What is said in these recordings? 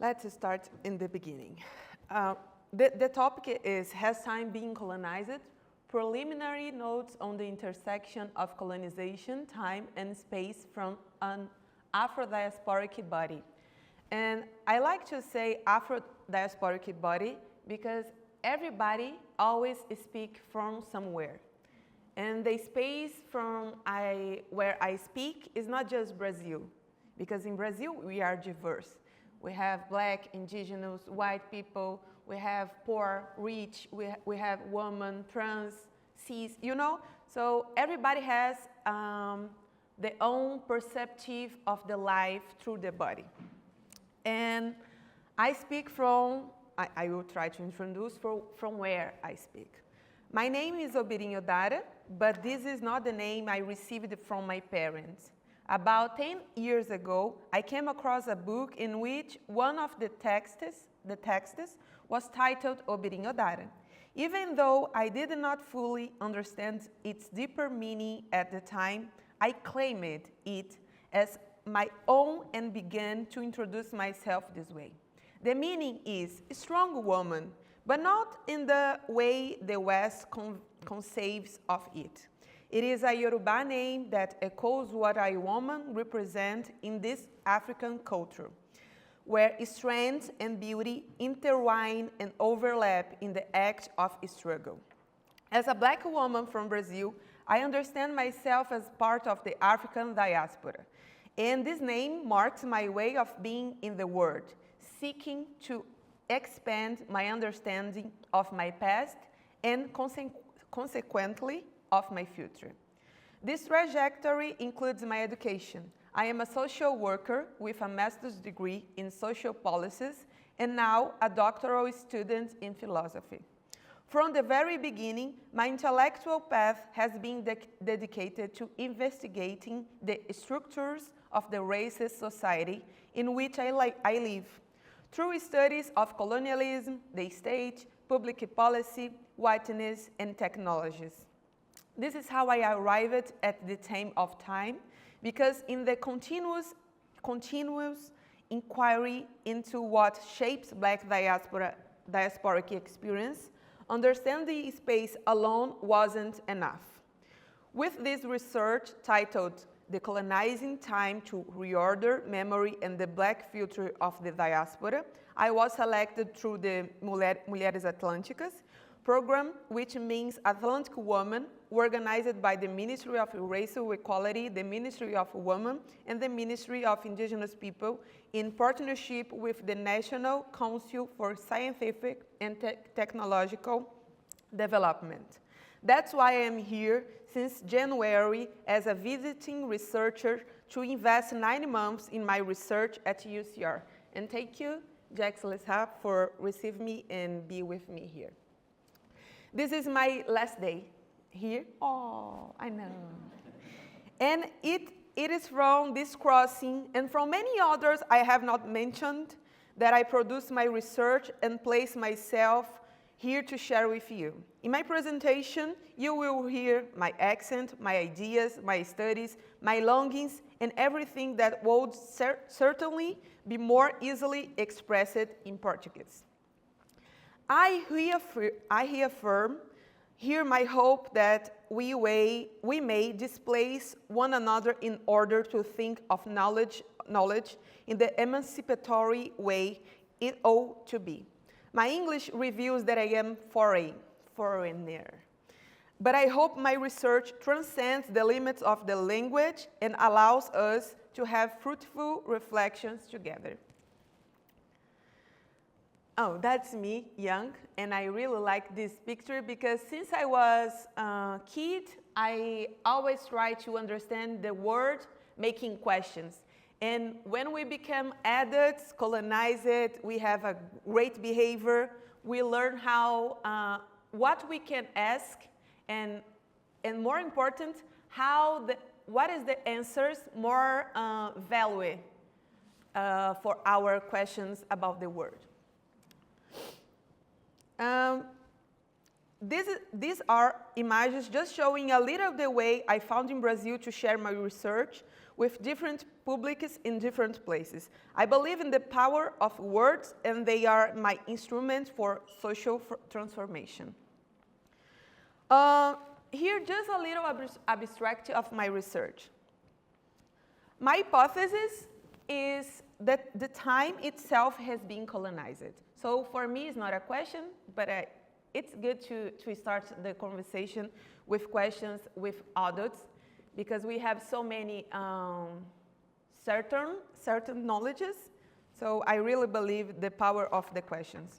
Let's start in the beginning. The topic is, has time been colonized? Preliminary notes on the intersection of colonization, time, and space from an Afro-diasporic body. And I like to say Afro-diasporic body because everybody always speaks from somewhere. And the space from where I speak is not just Brazil, because in Brazil we are diverse. We have black, indigenous, white people, we have poor, rich, we have women, trans, cis, you know? So everybody has their own perspective of the life through the body. And I speak from, I will try to introduce from where I speak. My name is Obirin Odara, but this is not the name I received from my parents. About 10 years ago, I came across a book in which one of the texts was titled Obirin Odara. Even though I did not fully understand its deeper meaning at the time, I claimed it as my own and began to introduce myself this way. The meaning is strong woman, but not in the way the West conceives of it. It is a Yoruba name that echoes what a woman represents in this African culture, where strength and beauty intertwine and overlap in the act of struggle. As a black woman from Brazil, I understand myself as part of the African diaspora, and this name marks my way of being in the world, seeking to expand my understanding of my past and consequently of my future. This trajectory includes my education. I am a social worker with a master's degree in social policies and now a doctoral student in philosophy. From the very beginning, my intellectual path has been dedicated to investigating the structures of the racist society in which I live, through studies of colonialism, the state, public policy, whiteness, and technologies. This is how I arrived at the theme of time, because in the continuous inquiry into what shapes black diasporic experience, understanding space alone wasn't enough. With this research titled Decolonizing Time to Reorder Memory and the Black Future of the Diaspora, I was selected through the Mulheres Atlânticas program, which means Atlantic Woman, organized by the Ministry of Racial Equality, the Ministry of Women, and the Ministry of Indigenous People in partnership with the National Council for Scientific and Technological Development. That's why I am here since January as a visiting researcher to invest 9 months in my research at UCR. And thank you, Jax Leshap, for receiving me and be with me here. This is my last day here. Oh, I know. And it is from this crossing and from many others I have not mentioned that I produce my research and place myself here to share with you. In my presentation, you will hear my accent, my ideas, my studies, my longings, and everything that would certainly be more easily expressed in Portuguese. I reaffirm here my hope that we may displace one another in order to think of knowledge in the emancipatory way it ought to be. My English reveals that I am foreigner. But I hope my research transcends the limits of the language and allows us to have fruitful reflections together. Oh, that's me, young, and I really like this picture because since I was a kid, I always try to understand the world making questions. And when we become adults, colonized, we have a great behavior, we learn how, what we can ask, and more important, what is the answers more value for our questions about the world. These are images just showing a little of the way I found in Brazil to share my research with different publics in different places. I believe in the power of words, and they are my instrument for social transformation. Here, just a little abstract of my research. My hypothesis is that the time itself has been colonized. So for me, it's not a question, but it's good to start the conversation with questions with adults, because we have so many certain knowledges. So I really believe the power of the questions.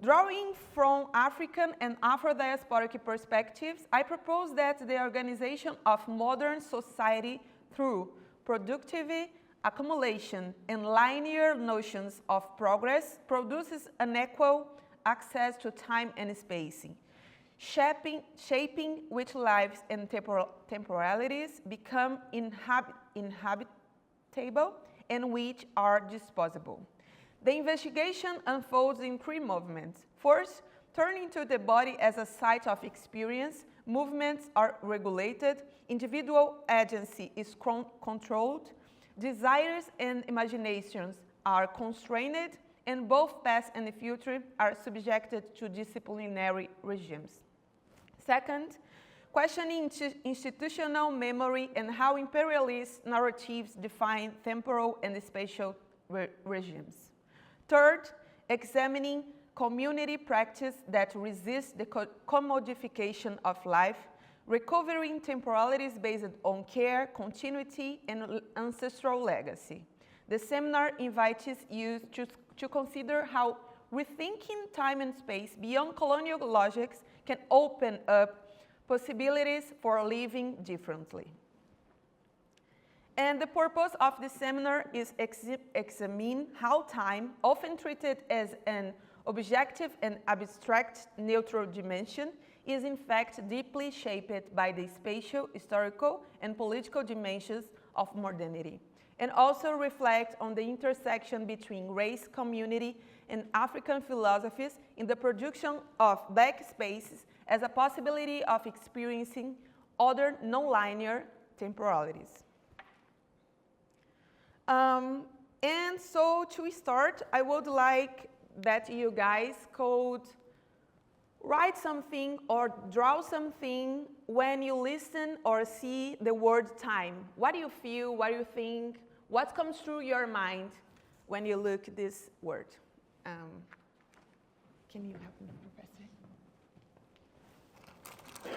Drawing from African and Afro-diasporic perspectives, I propose that the organization of modern society through productivity, accumulation, and linear notions of progress produces unequal access to time and spacing, shaping which lives and temporalities become inhabitable and which are disposable. The investigation unfolds in three movements. First, turning to the body as a site of experience, movements are regulated, individual agency is controlled, desires and imaginations are constrained, and both past and future are subjected to disciplinary regimes. Second, questioning institutional memory and how imperialist narratives define temporal and spatial regimes. Third, examining community practice that resists the commodification of life, recovering temporalities based on care, continuity, and ancestral legacy. The seminar invites you to consider how rethinking time and space beyond colonial logics can open up possibilities for living differently. And the purpose of this seminar is examine how time, often treated as an objective and abstract neutral dimension, is in fact deeply shaped by the spatial, historical, and political dimensions of modernity, and also reflect on the intersection between race, community, and African philosophies in the production of backspaces as a possibility of experiencing other non-linear temporalities. And so to start, I would like that you guys could write something or draw something when you listen or see the word time. What do you feel? What do you think? What comes through your mind when you look at this word? Can you help me, Professor?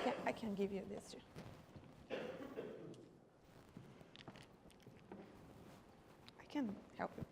Yeah, I can give you this too. I can help you.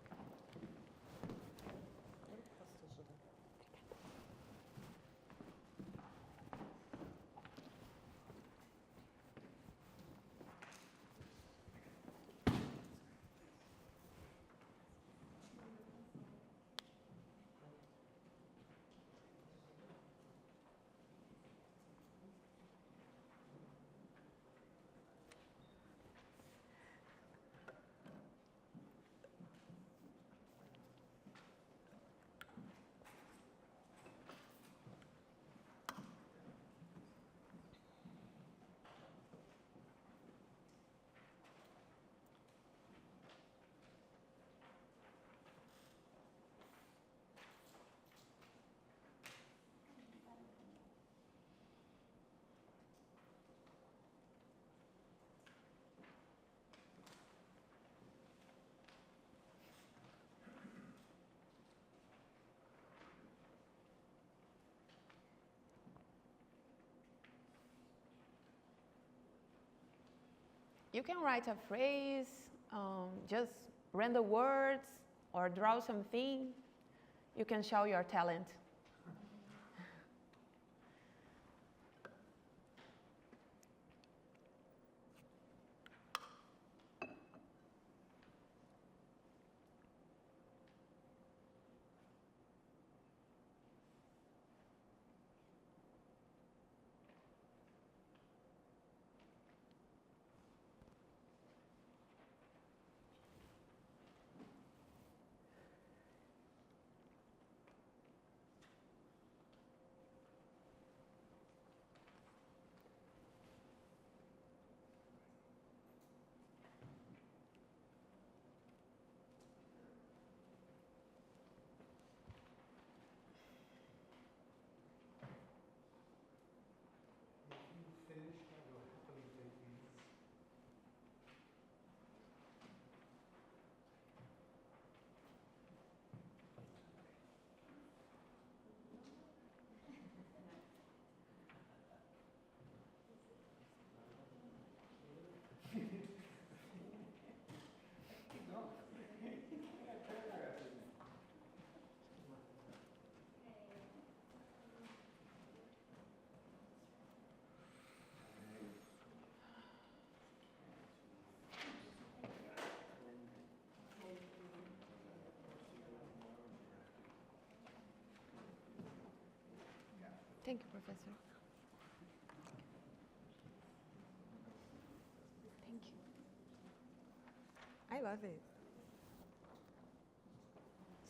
You can write a phrase, just random words, or draw something. You can show your talent. Thank you, Professor. Thank you. I love it.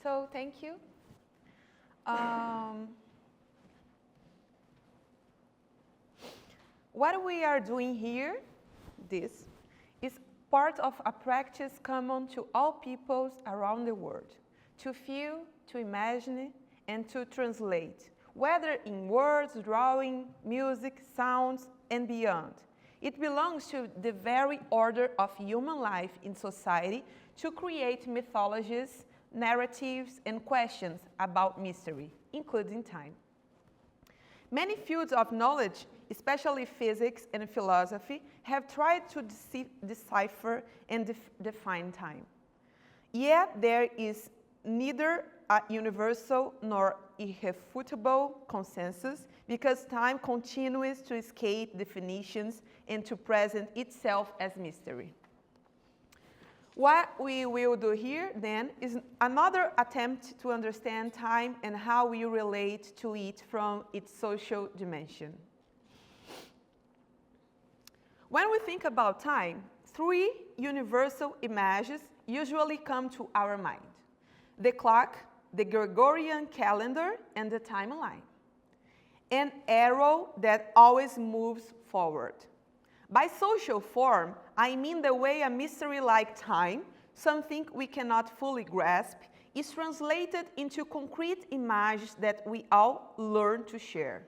So, thank you. What we are doing here, this, is part of a practice common to all peoples around the world, to feel, to imagine, and to translate, whether in words, drawing, music, sounds, and beyond. It belongs to the very order of human life in society to create mythologies, narratives, and questions about mystery, including time. Many fields of knowledge, especially physics and philosophy, have tried to decipher and define time. Yet there is neither a universal nor irrefutable consensus because time continues to escape definitions and to present itself as mystery. What we will do here, then, is another attempt to understand time and how we relate to it from its social dimension. When we think about time, three universal images usually come to our mind: the clock, the Gregorian calendar, and the timeline. An arrow that always moves forward. By social form, I mean the way a mystery like time, something we cannot fully grasp, is translated into concrete images that we all learn to share.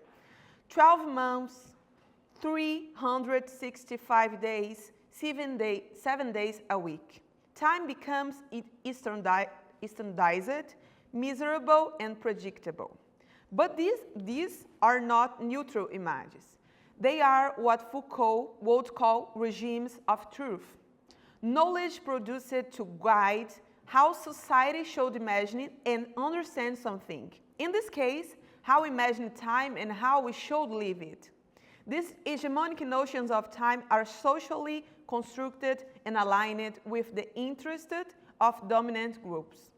12 months, 365 days, 7 days a week. Time becomes standardized, miserable, and predictable. But these are not neutral images. They are what Foucault would call regimes of truth. Knowledge produced to guide how society should imagine and understand something. In this case, how we imagine time and how we should live it. These hegemonic notions of time are socially constructed and aligned with the interests of dominant groups.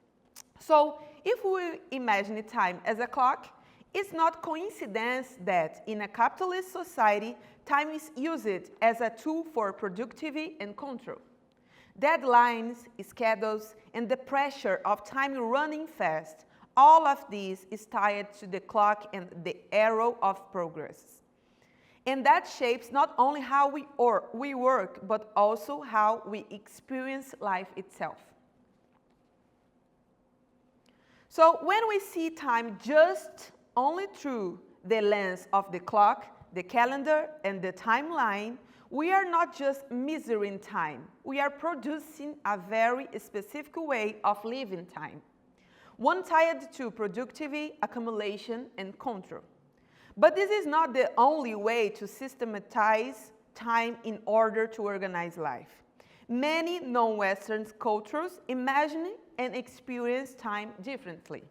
So, if we imagine time as a clock, it's not coincidence that in a capitalist society, time is used as a tool for productivity and control. Deadlines, schedules, and the pressure of time running fast, all of this is tied to the clock and the arrow of progress. And that shapes not only how we work, but also how we experience life itself. So when we see time just only through the lens of the clock, the calendar, and the timeline, we are not just measuring time. We are producing a very specific way of living time, one tied to productivity, accumulation, and control. But this is not the only way to systematize time in order to organize life. Many non-Western cultures imagine and experience time differently.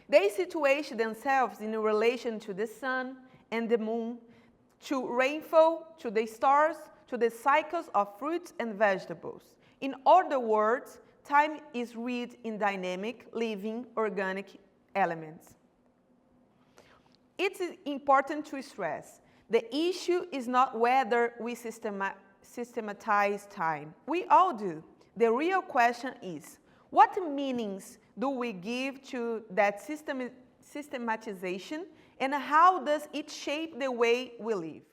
They situate themselves in relation to the sun and the moon, to rainfall, to the stars, to the cycles of fruits and vegetables. In other words, time is read in dynamic, living, organic elements. It's important to stress, the issue is not whether we systematize time. We all do. The real question is, what meanings do we give to that systematization, and how does it shape the way we live?